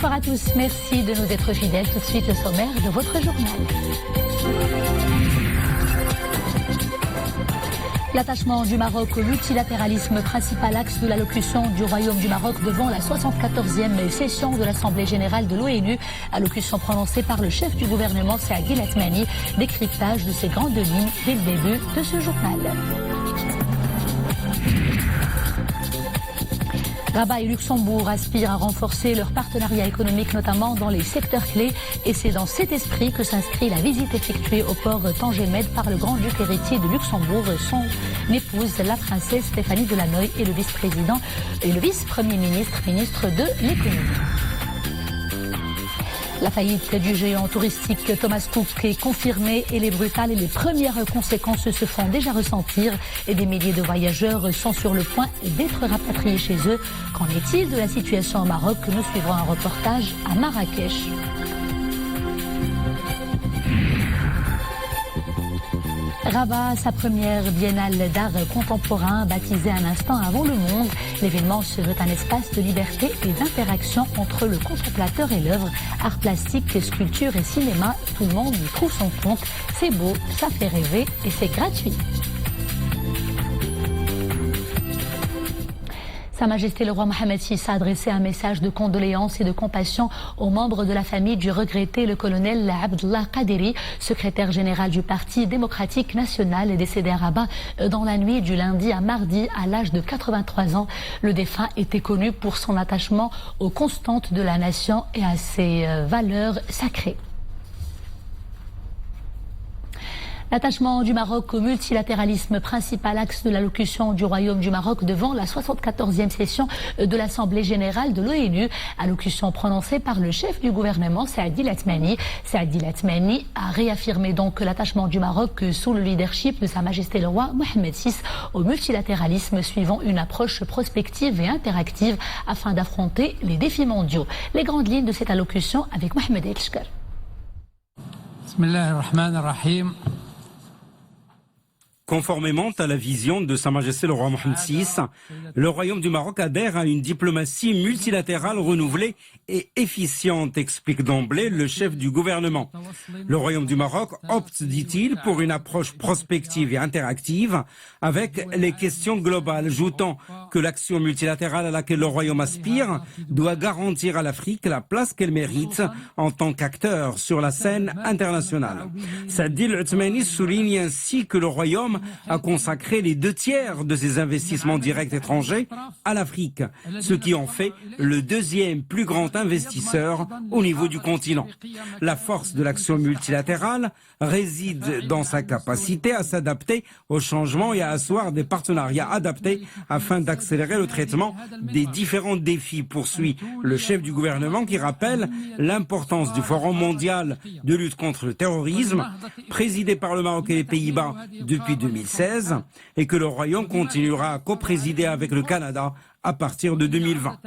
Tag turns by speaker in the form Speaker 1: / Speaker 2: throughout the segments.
Speaker 1: Bonsoir à tous, merci de nous être fidèles. Tout de suite le sommaire de votre journal. L'attachement du Maroc au multilatéralisme, principal axe de l'allocution du Royaume du Maroc devant la 74e session de l'Assemblée générale de l'ONU. Allocution prononcée par le chef du gouvernement, Saadi Latmani. Décryptage de ces grandes lignes dès le début de ce journal. Rabat et Luxembourg aspirent à renforcer leur partenariat économique, notamment dans les secteurs clés. Et c'est dans cet esprit que s'inscrit la visite effectuée au port Tanger-Med par le grand-duc héritier de Luxembourg, son épouse, la princesse Stéphanie Delanoë, et le vice-président et le vice-premier ministre, ministre de l'économie. La faillite du géant touristique Thomas Cook est confirmée. Elle est brutale et les premières conséquences se font déjà ressentir. Et des milliers de voyageurs sont sur le point d'être rapatriés chez eux. Qu'en est-il de la situation au Maroc? Nous suivrons un reportage à Marrakech. Rabat, sa première biennale d'art contemporain, baptisée un instant avant le monde. L'événement se veut un espace de liberté et d'interaction entre le contemplateur et l'œuvre. Art plastique, sculpture et cinéma, tout le monde y trouve son compte. C'est beau, ça fait rêver et c'est gratuit. Sa Majesté le roi Mohamed VI a adressé un message de condoléances et de compassion aux membres de la famille du regretté le colonel Abdullah Qaderi, secrétaire général du Parti démocratique national, décédé à Rabat dans la nuit du lundi à mardi à l'âge de 83 ans. Le défunt était connu pour son attachement aux constantes de la nation et à ses valeurs sacrées. L'attachement du Maroc au multilatéralisme, principal axe de l'allocution du Royaume du Maroc devant la 74e session de l'Assemblée générale de l'ONU. Allocution prononcée par le chef du gouvernement, Saadi Latmani. Saadi Latmani a réaffirmé donc l'attachement du Maroc sous le leadership de Sa Majesté le roi Mohamed VI au multilatéralisme, suivant une approche prospective et interactive afin d'affronter les défis mondiaux. Les grandes lignes de cette allocution avec Mohamed El-Shkar.
Speaker 2: Bismillahirrahmanirrahim. Conformément à la vision de Sa Majesté le roi Mohamed VI, le Royaume du Maroc adhère à une diplomatie multilatérale renouvelée et efficiente, explique d'emblée le chef du gouvernement. Le Royaume du Maroc opte, dit-il, pour une approche prospective et interactive avec les questions globales, ajoutant que l'action multilatérale à laquelle le Royaume aspire doit garantir à l'Afrique la place qu'elle mérite en tant qu'acteur sur la scène internationale. Saadi Latmani souligne ainsi que le Royaume a consacré les 2/3 de ses investissements directs étrangers à l'Afrique, ce qui en fait le deuxième plus grand investisseur au niveau du continent. La force de l'action multilatérale réside dans sa capacité à s'adapter aux changements et à asseoir des partenariats adaptés afin d'accélérer le traitement des différents défis, poursuit le chef du gouvernement, qui rappelle l'importance du Forum mondial de lutte contre le terrorisme, présidé par le Maroc et les Pays-Bas depuis 2016, et que le Royaume continuera à coprésider avec le Canada à partir de 2020.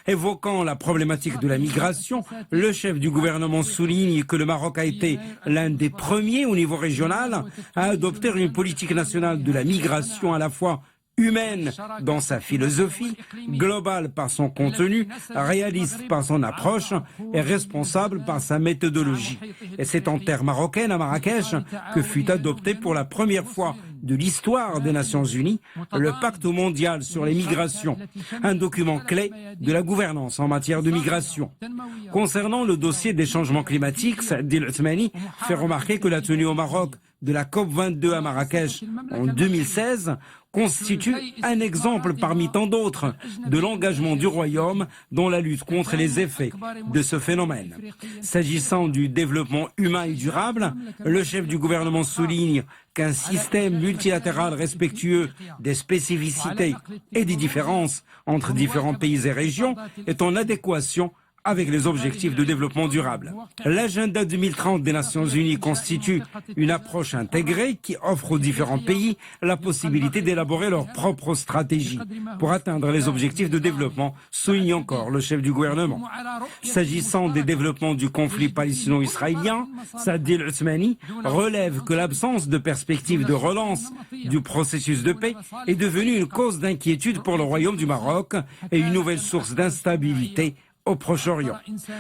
Speaker 2: Évoquant la problématique de la migration, le chef du gouvernement souligne que le Maroc a été l'un des premiers au niveau régional à adopter une politique nationale de la migration à la fois humaine dans sa philosophie, globale par son contenu, réaliste par son approche et responsable par sa méthodologie. Et c'est en terre marocaine, à Marrakech, que fut adopté pour la première fois de l'histoire des Nations Unies le pacte mondial sur les migrations, un document clé de la gouvernance en matière de migration. Concernant le dossier des changements climatiques, Saadi Latmani fait remarquer que la tenue au Maroc de la COP22 à Marrakech en 2016 constitue un exemple parmi tant d'autres de l'engagement du Royaume dans la lutte contre les effets de ce phénomène. S'agissant du développement humain et durable, le chef du gouvernement souligne qu'un système multilatéral respectueux des spécificités et des différences entre différents pays et régions est en adéquation avec les objectifs de développement durable. L'agenda 2030 des Nations Unies constitue une approche intégrée qui offre aux différents pays la possibilité d'élaborer leur propre stratégie pour atteindre les objectifs de développement, souligne encore le chef du gouvernement. S'agissant des développements du conflit palestino-israélien, Saadi Latmani relève que l'absence de perspective de relance du processus de paix est devenue une cause d'inquiétude pour le Royaume du Maroc et une nouvelle source d'instabilité au Proche-Orient.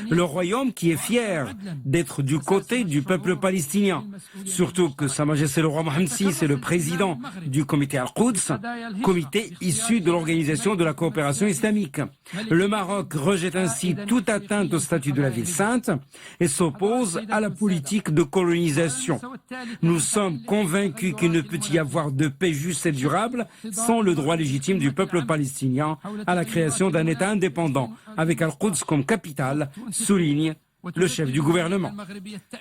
Speaker 2: Le royaume qui est fier d'être du côté du peuple palestinien, surtout que Sa Majesté le roi Mohammed VI est le président du comité Al-Quds, comité issu de l'Organisation de la coopération islamique. Le Maroc rejette ainsi toute atteinte au statut de la ville sainte et s'oppose à la politique de colonisation. Nous sommes convaincus qu'il ne peut y avoir de paix juste et durable sans le droit légitime du peuple palestinien à la création d'un État indépendant, avec Al-Quds comme capitale, souligne le chef du gouvernement.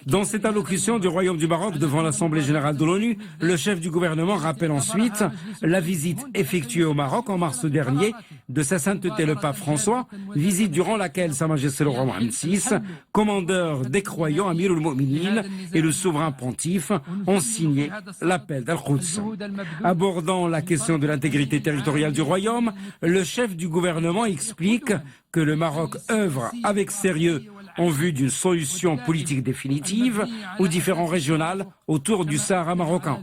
Speaker 2: Dans cette allocution du Royaume du Maroc devant l'Assemblée générale de l'ONU, le chef du gouvernement rappelle ensuite la visite effectuée au Maroc en mars dernier de Sa Sainteté le Pape François, visite durant laquelle Sa Majesté le roi Mohammed VI, commandeur des croyants Amir al-Mu'minin et le souverain pontife ont signé l'appel d'Al-Quds. Abordant la question de l'intégrité territoriale du royaume, le chef du gouvernement explique que le Maroc œuvre avec sérieux en vue d'une solution politique définitive aux différends régionaux autour du Sahara marocain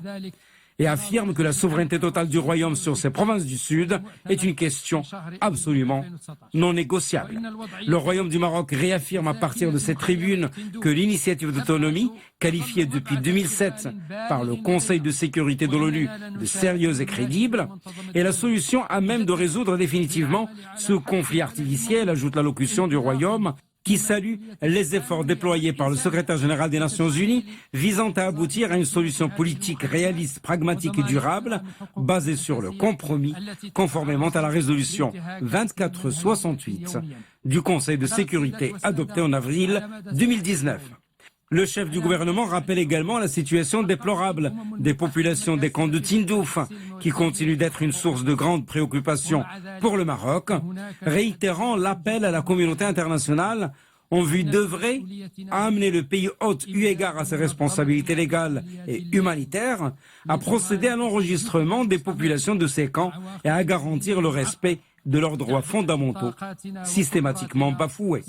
Speaker 2: et affirme que la souveraineté totale du royaume sur ses provinces du Sud est une question absolument non négociable. Le royaume du Maroc réaffirme à partir de cette tribune que l'initiative d'autonomie, qualifiée depuis 2007 par le Conseil de sécurité de l'ONU de sérieuse et crédible, est la solution à même de résoudre définitivement ce conflit artificiel, ajoute l'allocution du royaume, qui salue les efforts déployés par le secrétaire général des Nations Unies visant à aboutir à une solution politique réaliste, pragmatique et durable basée sur le compromis, conformément à la résolution 2468 du Conseil de sécurité adoptée en avril 2019. Le chef du gouvernement rappelle également la situation déplorable des populations des camps de Tindouf, qui continue d'être une source de grande préoccupation pour le Maroc, réitérant l'appel à la communauté internationale en vue d'œuvrer à amener le pays hôte, eu égard à ses responsabilités légales et humanitaires, à procéder à l'enregistrement des populations de ces camps et à garantir le respect de leurs droits fondamentaux, systématiquement bafoués.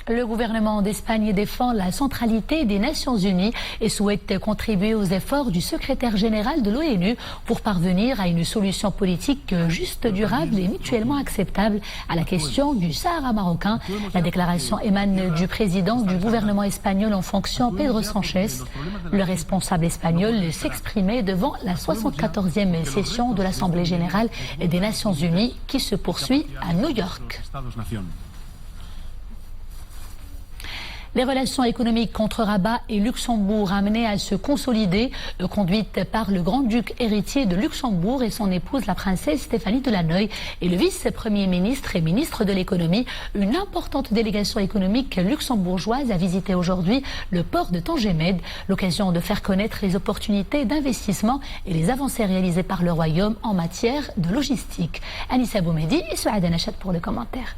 Speaker 1: Le gouvernement d'Espagne défend la centralité des Nations Unies et souhaite contribuer aux efforts du secrétaire général de l'ONU pour parvenir à une solution politique juste, durable et mutuellement acceptable à la question du Sahara marocain. La déclaration émane du président du gouvernement espagnol en fonction, Pedro Sánchez. Le responsable espagnol s'exprimait devant la 74e session de l'Assemblée générale des Nations Unies qui se poursuit à New York. Les relations économiques entre Rabat et Luxembourg amenées à se consolider, conduites par le grand-duc héritier de Luxembourg et son épouse, la princesse Stéphanie de Lannoy, et le vice-premier ministre et ministre de l'économie. Une importante délégation économique luxembourgeoise a visité aujourd'hui le port de Tangemed, l'occasion de faire connaître les opportunités d'investissement et les avancées réalisées par le royaume en matière de logistique. Anissa Boumedi et Souada Nachat pour le commentaire.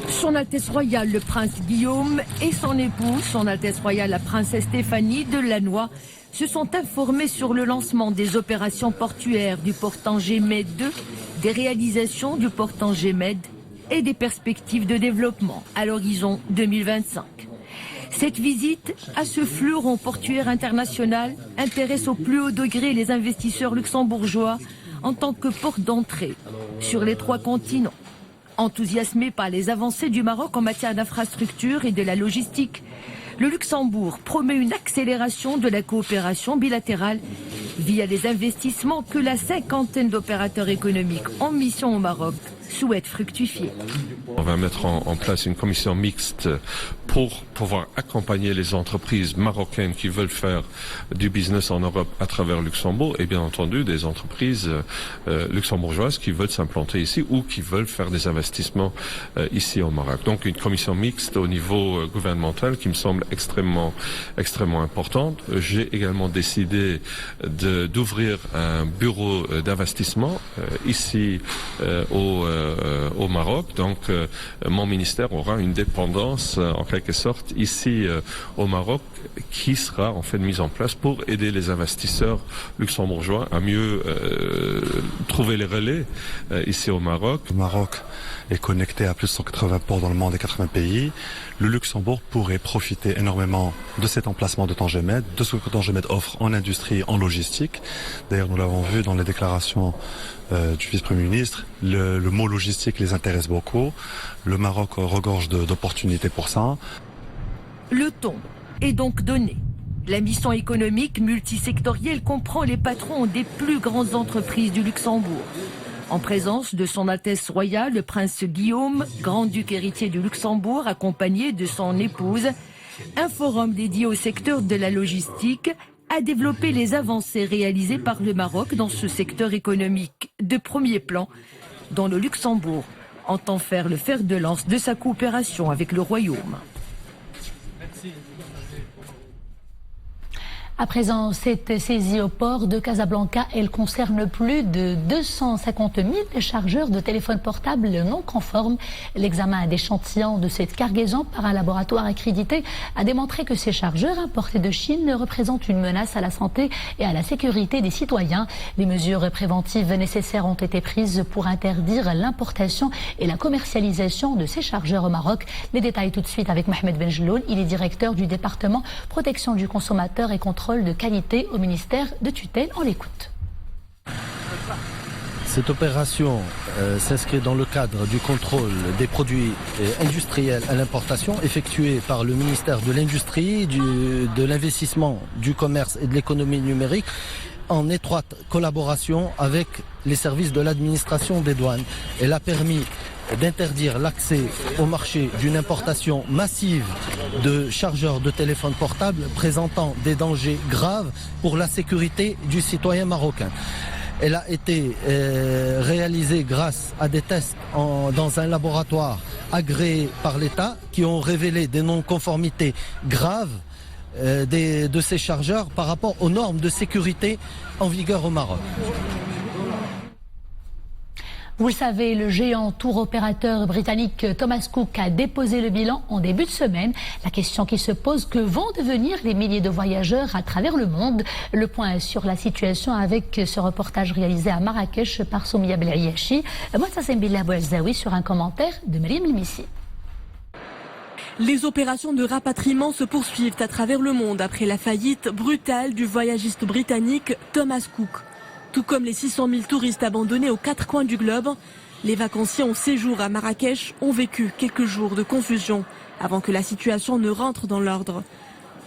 Speaker 3: Son Altesse royale, le prince Guillaume, et son épouse, son Altesse royale, la princesse Stéphanie de Lannoy, se sont informés sur le lancement des opérations portuaires du port Tangemed 2, des réalisations du port Tangemed et des perspectives de développement à l'horizon 2025. Cette visite à ce fleuron portuaire international intéresse au plus haut degré les investisseurs luxembourgeois en tant que porte d'entrée sur les 3 continents. Enthousiasmé par les avancées du Maroc en matière d'infrastructure et de la logistique, le Luxembourg promet une accélération de la coopération bilatérale via les investissements que la 50aine d'opérateurs économiques en mission au Maroc souhaitent fructifier.
Speaker 4: On va mettre en place une commission mixte pour pouvoir accompagner les entreprises marocaines qui veulent faire du business en Europe à travers Luxembourg et bien entendu des entreprises luxembourgeoises qui veulent s'implanter ici ou qui veulent faire des investissements ici au Maroc. Donc une commission mixte au niveau gouvernemental qui me semble extrêmement importante. J'ai également décidé d'ouvrir un bureau d'investissement ici au Maroc. Donc mon ministère aura une dépendance en quelque sorte ici au Maroc qui sera en fait mise en place pour aider les investisseurs luxembourgeois à mieux trouver les relais ici au Maroc.
Speaker 5: Le Maroc est connecté à plus de 180 ports dans le monde et 80 pays. Le Luxembourg pourrait profiter énormément de cet emplacement de Tangemed, de ce que Tangemed offre en industrie, en logistique. D'ailleurs, nous l'avons vu dans les déclarations du vice-premier ministre. Le mot logistique les intéresse beaucoup. Le Maroc regorge d'opportunités pour ça.
Speaker 3: Le ton est donc donné. La mission économique multisectorielle comprend les patrons des plus grandes entreprises du Luxembourg. En présence de son Altesse royale, le prince Guillaume, grand-duc héritier du Luxembourg, accompagné de son épouse, un forum dédié au secteur de la logistique a développé les avancées réalisées par le Maroc dans ce secteur économique de premier plan, dont le Luxembourg entend faire le fer de lance de sa coopération avec le Royaume.
Speaker 1: À présent, cette saisie au port de Casablanca, elle concerne plus de 250 000 chargeurs de téléphones portables non conformes. L'examen d'échantillons de cette cargaison par un laboratoire accrédité a démontré que ces chargeurs importés de Chine représentent une menace à la santé et à la sécurité des citoyens. Les mesures préventives nécessaires ont été prises pour interdire l'importation et la commercialisation de ces chargeurs au Maroc. Les détails tout de suite avec Mohamed Benjeloun. Il est directeur du département protection du consommateur et contrôle de qualité au ministère de tutelle. On l'écoute.
Speaker 6: Cette opération s'inscrit dans le cadre du contrôle des produits industriels à l'importation effectué par le ministère de l'Industrie, de l'Investissement, du Commerce et de l'Économie numérique en étroite collaboration avec les services de l'administration des douanes. Elle a permis d'interdire l'accès au marché d'une importation massive de chargeurs de téléphone portable présentant des dangers graves pour la sécurité du citoyen marocain. Elle a été réalisée grâce à des tests dans un laboratoire agréé par l'État qui ont révélé des non-conformités graves de ces chargeurs par rapport aux normes de sécurité en vigueur au Maroc.
Speaker 1: Vous le savez, le géant tour opérateur britannique Thomas Cook a déposé le bilan en début de semaine. La question qui se pose, que vont devenir les milliers de voyageurs à travers le monde? Le point sur la situation avec ce reportage réalisé à Marrakech par Soumia Belayachi. Moi, ça c'est Mbila Bouazaoui sur un commentaire de Myriam Limissi.
Speaker 7: Les opérations de rapatriement se poursuivent à travers le monde après la faillite brutale du voyagiste britannique Thomas Cook. Tout comme les 600 000 touristes abandonnés aux quatre coins du globe, les vacanciers en séjour à Marrakech ont vécu quelques jours de confusion avant que la situation ne rentre dans l'ordre.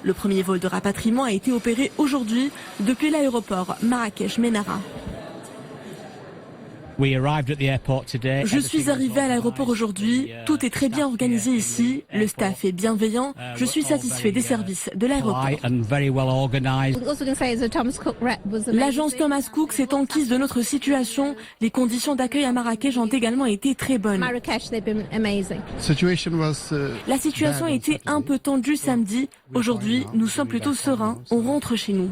Speaker 7: Le premier vol de rapatriement a été opéré aujourd'hui depuis l'aéroport Marrakech-Menara. Je suis arrivé à l'aéroport aujourd'hui, tout est très bien organisé ici, le staff est bienveillant, je suis satisfait des services de l'aéroport. L'agence Thomas Cook s'est enquise de notre situation, les conditions d'accueil à Marrakech ont également été très bonnes. La situation a été un peu tendue samedi, aujourd'hui nous sommes plutôt sereins, on rentre chez nous.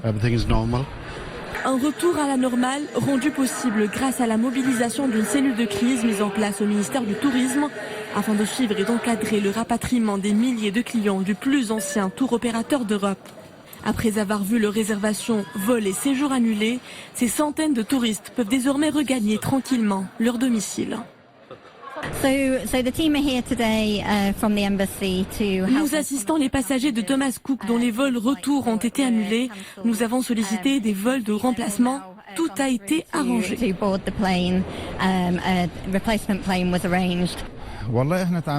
Speaker 7: Un retour à la normale rendu possible grâce à la mobilisation d'une cellule de crise mise en place au ministère du Tourisme afin de suivre et d'encadrer le rapatriement des milliers de clients du plus ancien tour opérateur d'Europe. Après avoir vu leurs réservations, vols et séjours annulés, ces centaines de touristes peuvent désormais regagner tranquillement leur domicile. Nous assistons les passagers de Thomas Cook dont les vols retour ont été annulés. Nous avons sollicité des vols de remplacement. Tout a été arrangé.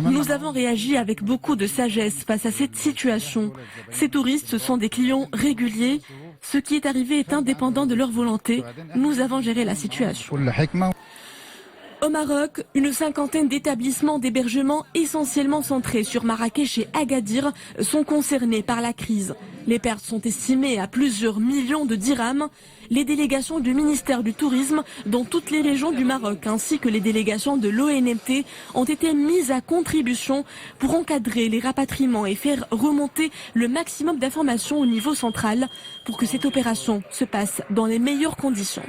Speaker 7: Nous avons réagi avec beaucoup de sagesse face à cette situation. Ces touristes sont des clients réguliers. Ce qui est arrivé est indépendant de leur volonté. Nous avons géré la situation. Au Maroc, une cinquantaine d'établissements d'hébergement essentiellement centrés sur Marrakech et Agadir sont concernés par la crise. Les pertes sont estimées à plusieurs millions de dirhams. Les délégations du ministère du Tourisme dans toutes les régions du Maroc ainsi que les délégations de l'ONMT ont été mises à contribution pour encadrer les rapatriements et faire remonter le maximum d'informations au niveau central pour que cette opération se passe dans les meilleures conditions.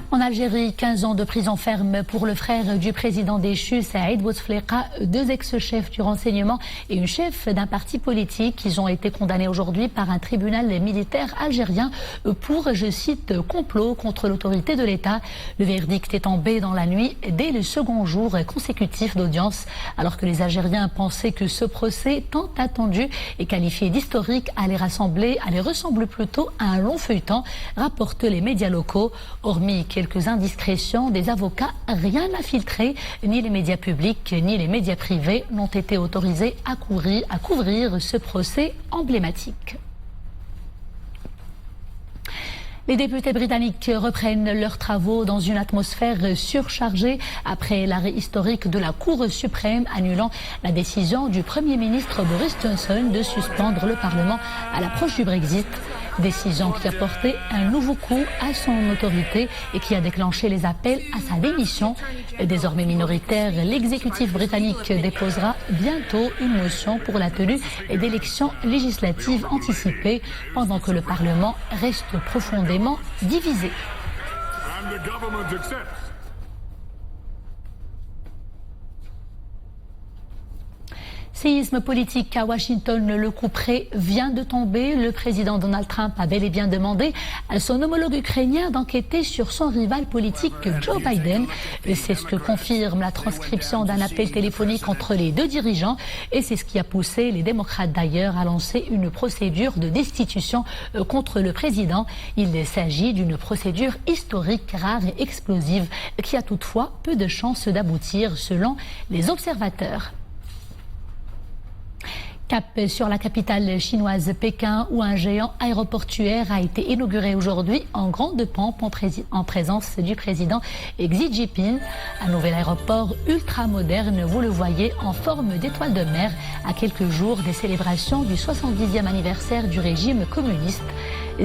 Speaker 1: On En Algérie, 15 ans de prison ferme pour le frère du président déchu, Saïd Bouteflika, 2 ex-chefs du renseignement et une chef d'un parti politique. Ils ont été condamnés aujourd'hui par un tribunal militaire algérien pour, je cite, complot contre l'autorité de l'État. Le verdict est tombé dans la nuit dès le second jour consécutif d'audience, alors que les Algériens pensaient que ce procès tant attendu et qualifié d'historique allait ressembler plutôt à un long feuilleton, rapportent les médias locaux. Hormis quelques indiscrétions des avocats, rien n'a filtré. Ni les médias publics ni les médias privés n'ont été autorisés à couvrir ce procès emblématique. Les députés britanniques reprennent leurs travaux dans une atmosphère surchargée après l'arrêt historique de la Cour suprême annulant la décision du Premier ministre Boris Johnson de suspendre le Parlement à l'approche du Brexit. Décision qui a porté un nouveau coup à son autorité et qui a déclenché les appels à sa démission. Désormais minoritaire, l'exécutif britannique déposera bientôt une motion pour la tenue d'élections législatives anticipées pendant que le Parlement reste profondément divisé. Séisme politique à Washington, le coup près vient de tomber. Le président Donald Trump a bel et bien demandé à son homologue ukrainien d'enquêter sur son rival politique Joe Biden. C'est ce que confirme la transcription d'un appel téléphonique entre les 2 dirigeants et c'est ce qui a poussé les démocrates d'ailleurs à lancer une procédure de destitution contre le président. Il s'agit d'une procédure historique, rare et explosive qui a toutefois peu de chances d'aboutir selon les observateurs. Cap sur la capitale chinoise Pékin où un géant aéroportuaire a été inauguré aujourd'hui en grande pompe en présence du président Xi Jinping. Un nouvel aéroport ultra moderne, vous le voyez, en forme d'étoile de mer à quelques jours des célébrations du 70e anniversaire du régime communiste.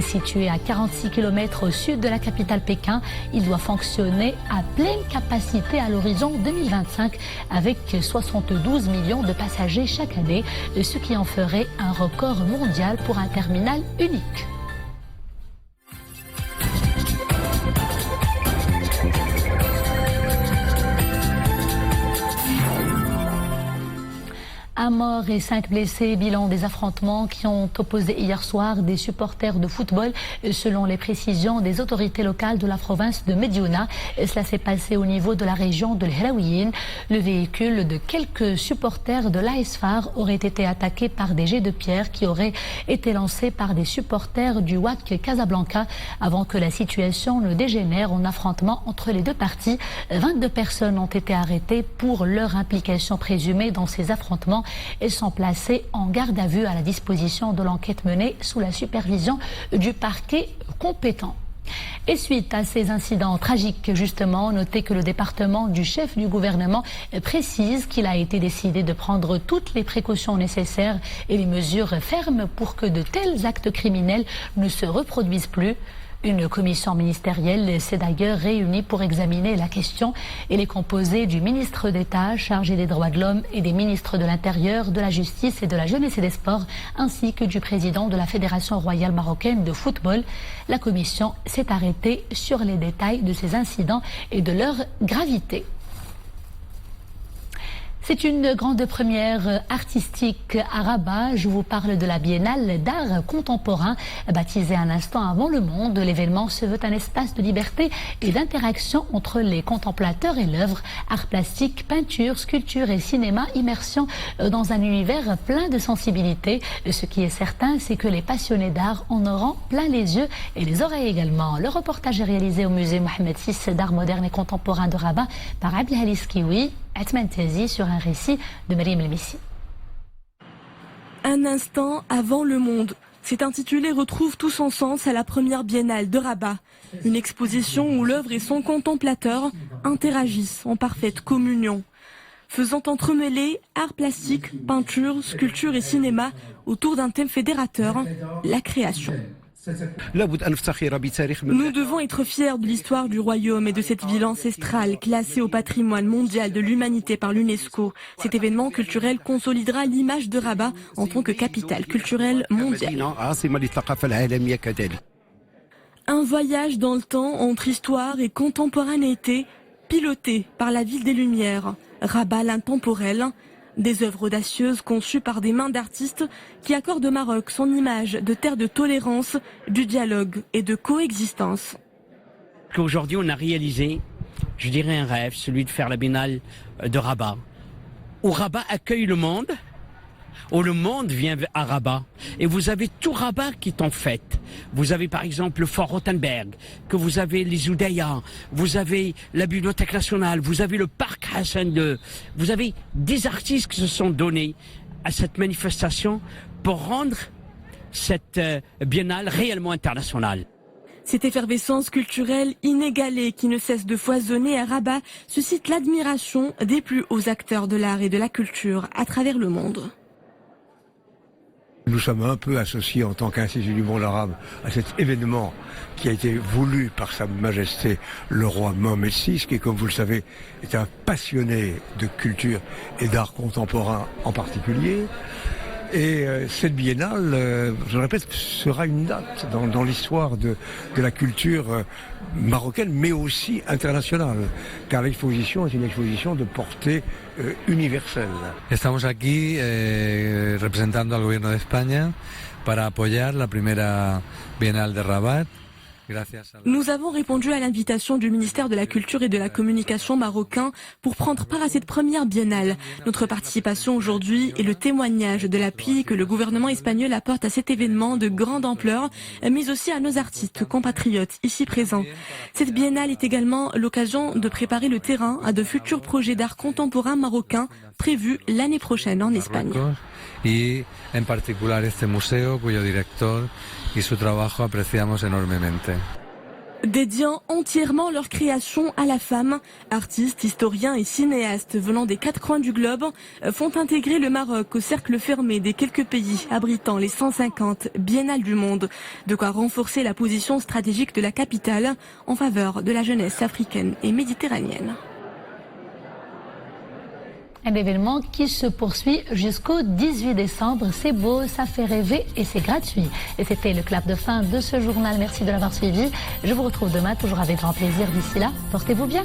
Speaker 1: Situé à 46 km au sud de la capitale Pékin, il doit fonctionner à pleine capacité à l'horizon 2025 avec 72 millions de passagers chaque année, ce qui en ferait un record mondial pour un terminal unique. Un mort et 5 blessés, bilan des affrontements qui ont opposé hier soir des supporters de football selon les précisions des autorités locales de la province de Mediouna. Cela s'est passé au niveau de la région de l'Helaouiyine. Le véhicule de quelques supporters de l'AS FAR aurait été attaqué par des jets de pierre qui auraient été lancés par des supporters du WAC Casablanca avant que la situation ne dégénère en affrontement entre les 2 parties. 22 personnes ont été arrêtées pour leur implication présumée dans ces affrontements. Elles sont placées en garde à vue à la disposition de l'enquête menée sous la supervision du parquet compétent. Et suite à ces incidents tragiques, justement, notez que le département du chef du gouvernement précise qu'il a été décidé de prendre toutes les précautions nécessaires et les mesures fermes pour que de tels actes criminels ne se reproduisent plus. Une commission ministérielle s'est d'ailleurs réunie pour examiner la question. Elle est composée du ministre d'État chargé des droits de l'homme et des ministres de l'Intérieur, de la Justice et de la Jeunesse et des Sports, ainsi que du président de la Fédération royale marocaine de football. La commission s'est arrêtée sur les détails de ces incidents et de leur gravité. C'est une grande première artistique à Rabat. Je vous parle de la Biennale d'art contemporain. Baptisée un instant avant le monde, l'événement se veut un espace de liberté et d'interaction entre les contemplateurs et l'œuvre. Art plastique, peinture, sculpture et cinéma, immersion dans un univers plein de sensibilité. Ce qui est certain, c'est que les passionnés d'art en auront plein les yeux et les oreilles également. Le reportage est réalisé au musée Mohamed VI d'art moderne et contemporain de Rabat par Abdel Halis Kiwi. Atman Tazi sur un récit de Maryam El-Messi.
Speaker 7: Un instant avant le monde. Cet intitulé retrouve tout son sens à la première biennale de Rabat. Une exposition où l'œuvre et son contemplateur interagissent en parfaite communion. Faisant entremêler art plastique, peinture, sculpture et cinéma autour d'un thème fédérateur, la création. Nous devons être fiers de l'histoire du royaume et de cette ville ancestrale classée au patrimoine mondial de l'humanité par l'UNESCO. Cet événement culturel consolidera l'image de Rabat en tant que capitale culturelle mondiale. Un voyage dans le temps entre histoire et contemporanéité, piloté par la ville des Lumières, Rabat l'intemporel. Des œuvres audacieuses conçues par des mains d'artistes qui accordent au Maroc son image de terre de tolérance, du dialogue et de coexistence.
Speaker 8: Aujourd'hui, on a réalisé, je dirais, un rêve, celui de faire la biennale de Rabat, où Rabat accueille le monde, où le monde vient à Rabat. Et vous avez tout Rabat qui est en fête. Vous avez par exemple le fort Rothenberg, que vous avez les Oudaya, vous avez la Bibliothèque nationale, vous avez le parc Hassan II. Vous avez des artistes qui se sont donnés à cette manifestation pour rendre cette biennale réellement internationale.
Speaker 7: Cette effervescence culturelle inégalée qui ne cesse de foisonner à Rabat suscite l'admiration des plus hauts acteurs de l'art et de la culture à travers le monde.
Speaker 9: Nous sommes un peu associés en tant qu'Institut du monde arabe à cet événement qui a été voulu par Sa Majesté le roi Mohamed VI, qui, comme vous le savez, est un passionné de culture et d'art contemporain en particulier. Et cette biennale, je le répète, sera une date dans l'histoire de la culture marocaine, mais aussi internationale, car l'exposition est une exposition de portée universelle.
Speaker 10: Estamos aquí representando al gobierno de España para apoyar la primera Bienal de Rabat.
Speaker 7: Nous avons répondu à l'invitation du ministère de la Culture et de la Communication marocain pour prendre part à cette première biennale. Notre participation aujourd'hui est le témoignage de l'appui que le gouvernement espagnol apporte à cet événement de grande ampleur, mais aussi à nos artistes compatriotes ici présents. Cette biennale est également l'occasion de préparer le terrain à de futurs projets d'art contemporain marocain prévus l'année prochaine en Espagne.
Speaker 10: Y en particular este museo cuyo director y su trabajo apreciamos enormemente.
Speaker 7: Dédiant entièrement leur création à la femme, artistes, historiens et cinéastes venant des 4 coins du globe font intégrer le Maroc au cercle fermé des quelques pays abritant les 150 biennales du monde. De quoi renforcer la position stratégique de la capitale en faveur de la jeunesse africaine et méditerranéenne.
Speaker 1: Un événement qui se poursuit jusqu'au 18 décembre. C'est beau, ça fait rêver et c'est gratuit. Et c'était le clap de fin de ce journal. Merci de l'avoir suivi. Je vous retrouve demain, toujours avec grand plaisir. D'ici là, portez-vous bien.